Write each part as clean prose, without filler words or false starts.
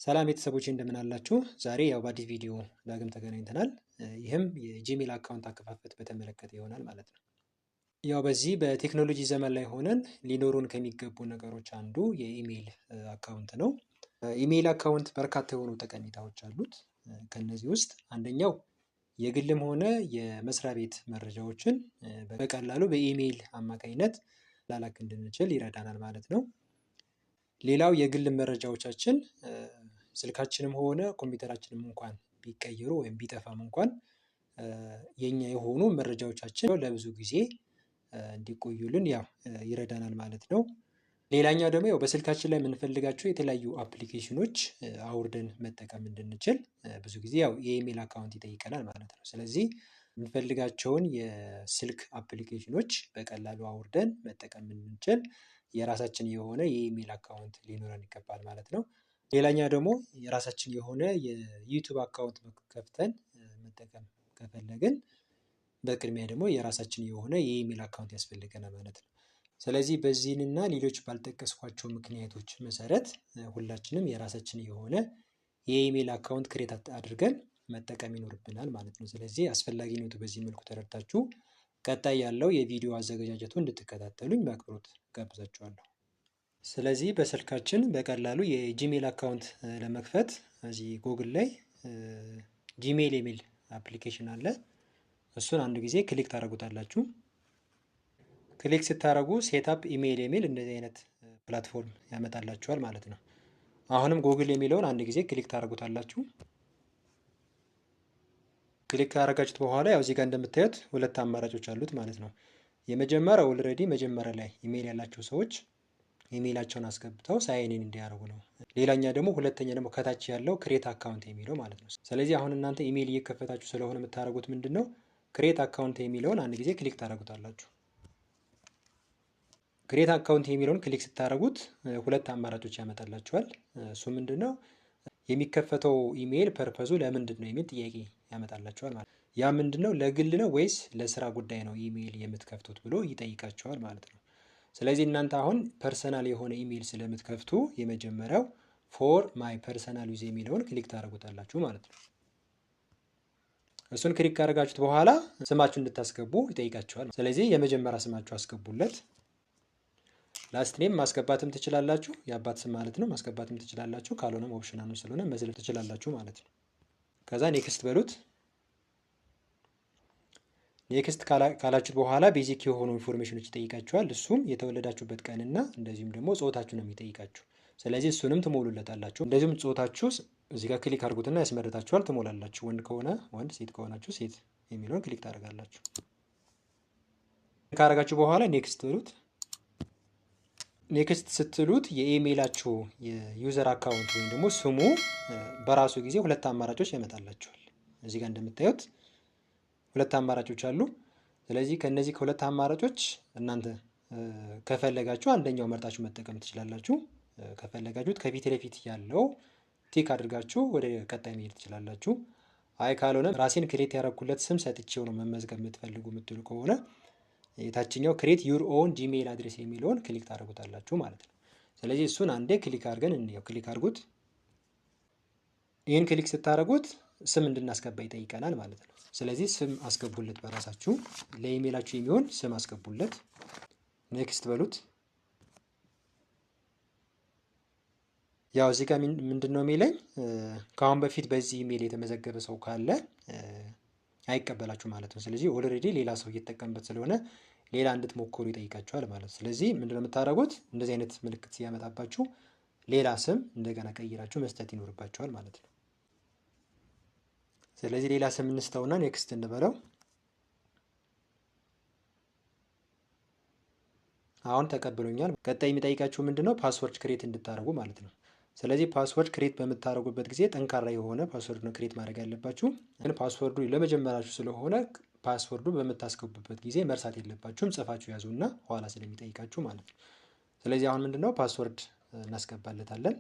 ሰላም ቤተሰቦቼ እንደምን አላችሁ? ዛሬ ያው በአዲስ ቪዲዮ ዳግም ተገናኝተናል። ይህም የጂሜል አካውንት አከፋፈት በተመለከተ ይሆናል ማለት ነው። ያው በዚህ በቴክኖሎጂ ዘመን ላይ ሆነን ሊኖሩን ከሚገቡ ነገሮች አንዱ የኢሜይል አካውንት ነው። ኢሜይል አካውንት በርካታ የሆኑ ጠቀሜታዎች አሉት። ከነዚህ ውስጥ አንደኛው የግልም ሆነ የመስሪያ ቤት መረጃዎችን በቀላሉ በኢሜይል አማካኝነት ላላክ እንድንችል ይረዳናል ማለት ነው። ሌላው የግል መረጃዎቻችን ስልካችንም ሆነ ኮምፒውተራችንም እንኳን ቢቀየሩ ወይም ቢጠፋም እንኳን የኛ የሆኑ መረጃዎቻችን ለብዙ ጊዜ እንዲቆዩልን ያው ይረዳናል ማለት ነው። ሌላኛው ደግሞ ያው በስልካችን ላይ የምንፈልጋቸው የተለያዩ አፕሊኬሽኖች አውርደን መጠቀም እንድንችል ብዙ ጊዜ ያው የኢሜል አካውንት ይጠይቀናል ማለት ነው። ስለዚህ የምንፈልጋቸውን የስልክ አፕሊኬሽኖች በቀላሉ አውርደን መጠቀም እንድንችል የራሳችን የሆነ የኢሜል አካውንት ሊኖረን ይገባል ማለት ነው። ሌላኛው ደግሞ የራሳችን የሆነ የዩቲዩብ አካውንት ከፍተን መጠቀም ከፈለግን በቅድሚያ ደግሞ የራሳችን የሆነ የኢሜል አካውንት ያስፈልገናል ማለት ነው። ስለዚህ በዚህንና ሌሎች ባልጠቀስኳቸው ምክንያቶች መሰረት ሁላችንም የራሳችን የሆነ የኢሜል አካውንት ክሬት አድርገን መጠቀም ይኖርብናል ማለት ነው። ስለዚህ አስፈላጊነቱ በዚህ መልኩ ተረድታችሁ ቀጣይ ያለው የቪዲዮ አዘገጃጀቱ እንድትከታተሉኝ በአክብሮት ጋብዛችኋለሁ። ስለዚህ በስልካችን በቀላሉ የጂሜል አካውንት ለመክፈት እዚህ ጉግል ላይ ጂሜል የሚል አፕሊኬሽን አለ። እሱን አንድ ጊዜ ክሊክ ታደርጉታላችሁ። ክሊክ ስታደርጉ ሴትአፕ ኢሜይል የሚል እንደዚህ አይነት ፕላትፎርም ያመጣላችኋል ማለት ነው። አሁንም ጉግል የሚለውን አንድ ጊዜ ክሊክ ታደርጉታላችሁ። ክሊክ ካደረጋችሁት በኋላ ያው እዚህ ጋር እንደምታዩት ሁለት አማራጮች አሉት ማለት ነው። የመጀመሪያው ኦልሬዲ መጀመሪያ ላይ ኢሜይል ያላቸው ሰዎች ኢሜይላቸውን አስገብተው ሳይን እንዲያደርጉ ነው። ሌላኛ ደግሞ ሁለተኛ ደግሞ ከታች ያለው ክሬት አካውንት የሚለው ማለት ነው። ስለዚህ አሁን እናንተ ኢሜይል እየከፈታችሁ ስለሆነ የምታደርጉት ምንድነው? ክሬት አካውንት የሚለውን አንድ ጊዜ ክሊክ ታደርጉታላችሁ። ክሬት አካውንት የሚለውን ክሊክ ስታደርጉት ሁለት አማራጮች ያመጣላችኋል። እሱ ምንድነው? የሚከፈተው ኢሜይል ፐርፐዙ ለምንድን ነው የሚል ጥያቄ ያመጣላችኋል ማለት ነው። ያ ምንድነው? ለግል ነው ወይስ ለስራ ጉዳይ ነው ኢሜይል የምትከፍቱት ብሎ ይጠይቃችኋል ማለት ነው። ስለዚህ እናንተ አሁን ፐርሰናል የሆነ ኢሜይል ስለምትከፍቱ የመጀመሪያው ፎር ማይ ፐርሰናል ዩዝ የሚለውን ክሊክ ታደርጉታላችሁ ማለት ነው። እሱን ክሊክ ካደረጋችሁት በኋላ ስማችሁ እንድታስገቡ ይጠይቃችኋል። ስለዚህ የመጀመሪያ ስማችሁ አስገቡለት። ላስት ኔም ማስገባትም ትችላላችሁ፣ የአባት ስም ማለት ነው። ማስገባትም ትችላላችሁ፣ ካልሆነም ኦፕሽናል ስለሆነ መዝለል ትችላላችሁ ማለት ነው። ከዛ ኔክስት በሉት። ኔክስት ካላችሁት በኋላ ቤዚክ የሆኑ ኢንፎርሜሽኖች ይጠይቃችኋል። እሱም የተወለዳችሁበት ቀንና እንደዚሁም ደግሞ ጾታችሁ ነው የሚጠይቃችሁ። ስለዚህ እሱንም ትሞሉለታላችሁ። እንደዚሁም ጾታችሁ እዚህ ጋር ክሊክ አድርጉትና ያስመረጣችኋል፣ ትሞላላችሁ። ወንድ ከሆነ ወንድ፣ ሴት ከሆናችሁ ሴት የሚለውን ክሊክ ታደርጋላችሁ። ካደረጋችሁ በኋላ ኔክስት በሉት። ኔክስት ስትሉት የኢሜይላችሁ የዩዘር አካውንት ወይም ደግሞ ስሙ በራሱ ጊዜ ሁለት አማራጮች ያመጣላችኋል። እዚህ ጋር እንደምታዩት ሁለት አማራጮች አሉ። ስለዚህ ከነዚህ ከሁለት አማራጮች እናንተ ከፈለጋችሁ አንደኛው መርጣችሁ መጠቀም ትችላላችሁ። ከፈለጋችሁት ከፊት ለፊት ያለው ቲክ አድርጋችሁ ወደ ቀጣይ መሄድ ትችላላችሁ። አይ ካልሆነ ራሴን ክሬት ያደረኩለት ስም ሰጥቼው ነው መመዝገብ የምትፈልጉ የምትሉ ከሆነ የታችኛው ክሬት ዩር ኦን ጂሜይል አድሬስ የሚለውን ክሊክ ታደርጉታላችሁ ማለት ነው። ስለዚህ እሱን አንዴ ክሊክ አድርገን እንየው። ክሊክ አድርጉት። ይህን ክሊክ ስታደርጉት ስም እንድናስገባ ይጠይቀናል ማለት ነው። ስለዚህ ስም አስገቡለት፣ በራሳችሁ ለኢሜይላችሁ የሚሆን ስም አስገቡለት። ኔክስት በሉት። ያው እዚህ ጋር ምንድን ነው የሚለኝ? ከአሁን በፊት በዚህ ኢሜይል የተመዘገበ ሰው ካለ አይቀበላችሁ ማለት ነው። ስለዚህ ኦልሬዲ ሌላ ሰው እየተጠቀምበት ስለሆነ ሌላ እንድትሞክሩ ይጠይቃችኋል ማለት ነው። ስለዚህ ምንድነው የምታደርጉት? እንደዚህ አይነት ምልክት ሲያመጣባችሁ ሌላ ስም እንደገና ቀይራችሁ መስጠት ይኖርባችኋል ማለት ነው። ስለዚህ ሌላ ስም እንስተውና ኔክስት እንበለው። አሁን ተቀብሎኛል። ቀጣይ የሚጠይቃችሁ ምንድነው? ፓስወርድ ክሬት እንድታደርጉ ማለት ነው። ስለዚህ ፓስወርድ ክሬት በምታደርጉበት ጊዜ ጠንካራ የሆነ ፓስወርድ ነው ክሬት ማድረግ ያለባችሁ። ግን ፓስወርዱ ለመጀመሪያችሁ ስለሆነ ፓስወርዱ በምታስገቡበት ጊዜ መርሳት የለባችሁም። ጽፋችሁ ያዙና ኋላ ስለሚጠይቃችሁ ማለት ነው። ስለዚህ አሁን ምንድነው ፓስወርድ እናስገባለታለን።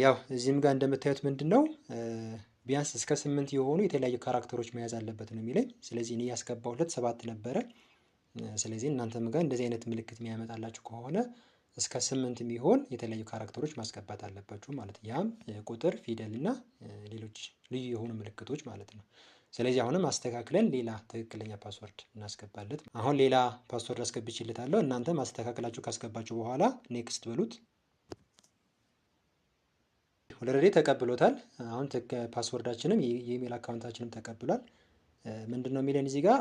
ያው እዚህም ጋር እንደምታዩት ምንድነው ቢያንስ እስከ 8 የሆኑ የተለያዩ ካራክተሮች መያዝ አለበት ነው የሚለኝ። ስለዚህ እኔ ያስገባሁለት 7 ነበረ። ስለዚህ እናንተም ጋር እንደዚህ አይነት ምልክት የሚያመጣላችሁ ከሆነ እስከ 8 የሚሆን የተለያዩ ካራክተሮች ማስገባት አለባችሁ ማለት ነው። ያም ቁጥር፣ ፊደል እና ሌሎች ልዩ የሆኑ ምልክቶች ማለት ነው። ስለዚህ አሁንም አስተካክለን ሌላ ትክክለኛ ፓስወርድ እናስገባለት። አሁን ሌላ ፓስወርድ አስገብቼለታለሁ። እናንተ ማስተካከላችሁ ካስገባችሁ በኋላ ኔክስት በሉት። ኦልሬዲ ተቀብሎታል። አሁን ፓስወርዳችንም የኢሜል አካውንታችንም ተቀብሏል። ምንድነው የሚለን እዚህ ጋር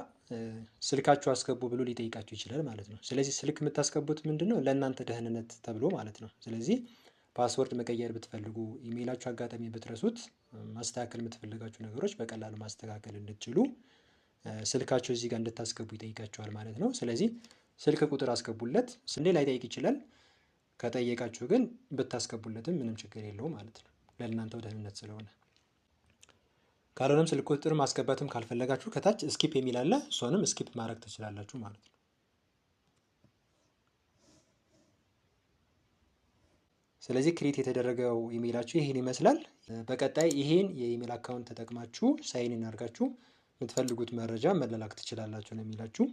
ስልካችሁ አስገቡ ብሎ ሊጠይቃችሁ ይችላል ማለት ነው። ስለዚህ ስልክ የምታስገቡት ምንድነው ለእናንተ ደህንነት ተብሎ ማለት ነው። ስለዚህ ፓስወርድ መቀየር ብትፈልጉ፣ ኢሜይላችሁ አጋጣሚ ብትረሱት፣ ማስተካከል የምትፈልጋችሁ ነገሮች በቀላሉ ማስተካከል እንድትችሉ ስልካችሁ እዚህ ጋር እንድታስገቡ ይጠይቃችኋል ማለት ነው። ስለዚህ ስልክ ቁጥር አስገቡለት። ስንዴ ላይጠይቅ ይችላል። ከጠየቃችሁ ግን ብታስገቡለትም ምንም ችግር የለውም ማለት ነው፣ ለእናንተው ደህንነት ስለሆነ። ካልሆነም ስልክ ቁጥር ማስገባትም ካልፈለጋችሁ ከታች ስኪፕ የሚል አለ። እሷንም ስኪፕ ማድረግ ትችላላችሁ ማለት ነው። ስለዚህ ክሬት የተደረገው ኢሜይላችሁ ይህን ይመስላል። በቀጣይ ይህን የኢሜይል አካውንት ተጠቅማችሁ ሳይን ኢን አድርጋችሁ የምትፈልጉት መረጃ መላላክ ትችላላችሁ ነው የሚላችሁ።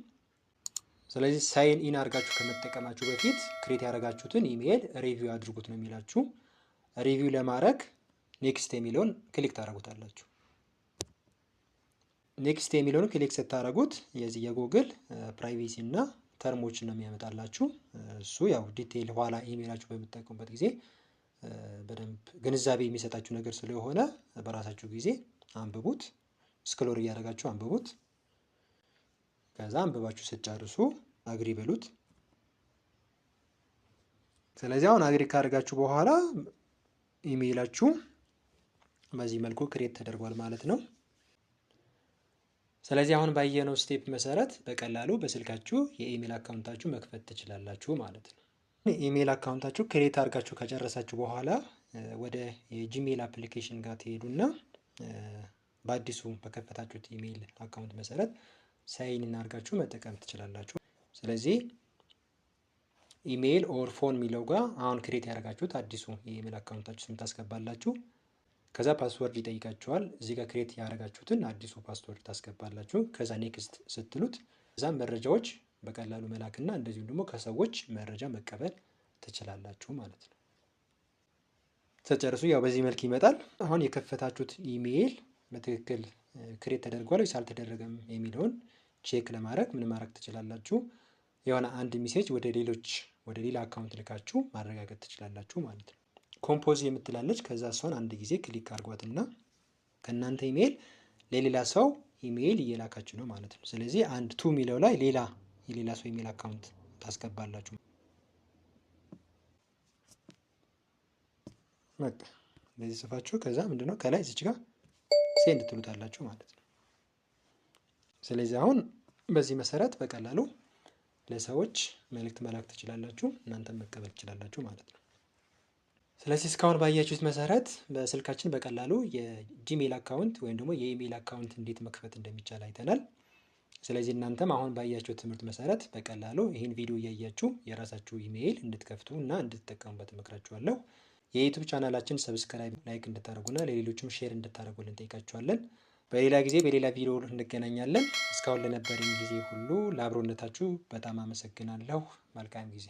ስለዚህ ሳይን ኢን አድርጋችሁ ከመጠቀማችሁ በፊት ክሬት ያደረጋችሁትን ኢሜይል ሪቪው አድርጉት ነው የሚላችሁ። ሪቪው ለማድረግ ኔክስት የሚለውን ክሊክ ታደርጉታላችሁ። ኔክስት የሚለውን ክሊክ ስታደርጉት የዚህ የጉግል ፕራይቬሲ እና ተርሞች ነው የሚያመጣላችሁ። እሱ ያው ዲቴይል ኋላ ኢሜይላችሁ በምትጠቀሙበት ጊዜ በደንብ ግንዛቤ የሚሰጣችሁ ነገር ስለሆነ በራሳችሁ ጊዜ አንብቡት። ስክሎር እያደረጋችሁ አንብቡት። ከዛ አንብባችሁ ስትጨርሱ አግሪ በሉት። ስለዚህ አሁን አግሪ ካደርጋችሁ በኋላ ኢሜይላችሁ በዚህ መልኩ ክሬት ተደርጓል ማለት ነው። ስለዚህ አሁን ባየነው ስቴፕ መሰረት በቀላሉ በስልካችሁ የኢሜል አካውንታችሁ መክፈት ትችላላችሁ ማለት ነው። ኢሜል አካውንታችሁ ክሬት አድርጋችሁ ከጨረሳችሁ በኋላ ወደ የጂሜል አፕሊኬሽን ጋር ትሄዱና በአዲሱ በከፈታችሁት ኢሜል አካውንት መሰረት ሳይን ኢን አድርጋችሁ መጠቀም ትችላላችሁ። ስለዚህ ኢሜል ኦር ፎን የሚለው ጋር አሁን ክሬት ያደርጋችሁት አዲሱ የኢሜል አካውንታችሁ ስም ታስገባላችሁ። ከዛ ፓስወርድ ይጠይቃችኋል። እዚህ ጋር ክሬት ያደረጋችሁትን አዲሱ ፓስወርድ ታስገባላችሁ። ከዛ ኔክስት ስትሉት እዛም መረጃዎች በቀላሉ መላክና እንደዚሁም ደግሞ ከሰዎች መረጃ መቀበል ትችላላችሁ ማለት ነው። ስትጨርሱ ያው በዚህ መልክ ይመጣል። አሁን የከፈታችሁት ኢሜይል በትክክል ክሬት ተደርጓል ወይስ አልተደረገም የሚለውን ቼክ ለማድረግ ምን ማድረግ ትችላላችሁ? የሆነ አንድ ሜሴጅ ወደ ሌላ አካውንት ልካችሁ ማረጋገጥ ትችላላችሁ ማለት ነው። ኮምፖዝ የምትላለች ከዛ እሷን አንድ ጊዜ ክሊክ አድርጓትና ከእናንተ ኢሜይል ለሌላ ሰው ኢሜይል እየላካችሁ ነው ማለት ነው። ስለዚህ አንድ ቱ የሚለው ላይ የሌላ ሰው ኢሜይል አካውንት ታስገባላችሁ። በቃ እንደዚህ ጽፋችሁ ከዛ ምንድነው ከላይ እዚች ጋር ሴንድ ትሉታላችሁ ማለት ነው። ስለዚህ አሁን በዚህ መሰረት በቀላሉ ለሰዎች መልእክት መላክ ትችላላችሁ፣ እናንተም መቀበል ትችላላችሁ ማለት ነው። ስለዚህ እስካሁን ባያችሁት መሰረት በስልካችን በቀላሉ የጂሜል አካውንት ወይም ደግሞ የኢሜይል አካውንት እንዴት መክፈት እንደሚቻል አይተናል። ስለዚህ እናንተም አሁን ባያችሁት ትምህርት መሰረት በቀላሉ ይህን ቪዲዮ እያያችሁ የራሳችሁ ኢሜይል እንድትከፍቱ እና እንድትጠቀሙበት እመክራችኋለሁ። የዩቲዩብ ቻናላችን ሰብስክራይብ፣ ላይክ እንድታደርጉና ለሌሎችም ሼር እንድታደርጉልን እንጠይቃችኋለን። በሌላ ጊዜ በሌላ ቪዲዮ እንገናኛለን። እስካሁን ለነበረኝ ጊዜ ሁሉ ለአብሮነታችሁ በጣም አመሰግናለሁ። መልካም ጊዜ